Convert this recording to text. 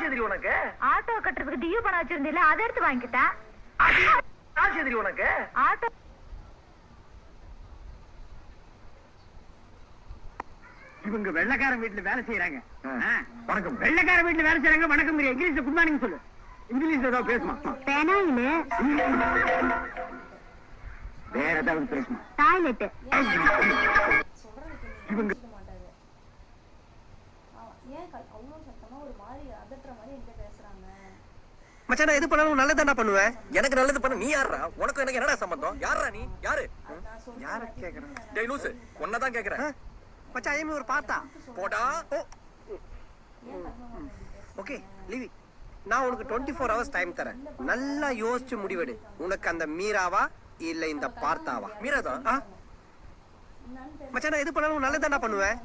எதிரி உனக்கு? ஆட்டோ கட்டுறதுக்கு டியூ பணம் வச்சிருந்தீல, அதை எடுத்து வாங்கிட்டேன். காசு எதிரி உனக்கு? ஆட்டோ இவங்க வெள்ளக்காரன் வீட்டுல வேலை செய்யறாங்க. வணக்கம். வெள்ளக்கார வீட்டுல வேலை செய்யறாங்க. வணக்கம். இங்கிலீஷ்ல குட் மார்னிங் சொல்லு. இங்கிலீஷ்ல ஏதாவது பேசுமா? பெனாயிலு, வேற ஏதாவது பேசுமா? டாய்லெட். இவங்க மச்சான் எது பண்ணாலும் நல்லதாடா பண்ணுவேன். எனக்கு நல்லது பண்ண நீ யாரா? உனக்கு எனக்கு என்னடா சம்பந்தம்? யாரா நீ? யாரு? யார கேக்குறேன்? டேய் லூசு, உன்னதான் கேக்குறேன். மச்சான் ஐ ஒரு பார்த்தா போடா. ஓகே லிவி, நான் உனக்கு 24 hours டைம் தரேன். நல்லா யோசிச்சு முடிவெடு. உனக்கு அந்த மீராவா இல்ல இந்த பார்த்தாவா? மீராதான். மச்சான் எது பண்ணாலும் நல்லதாடா பண்ணுவேன்.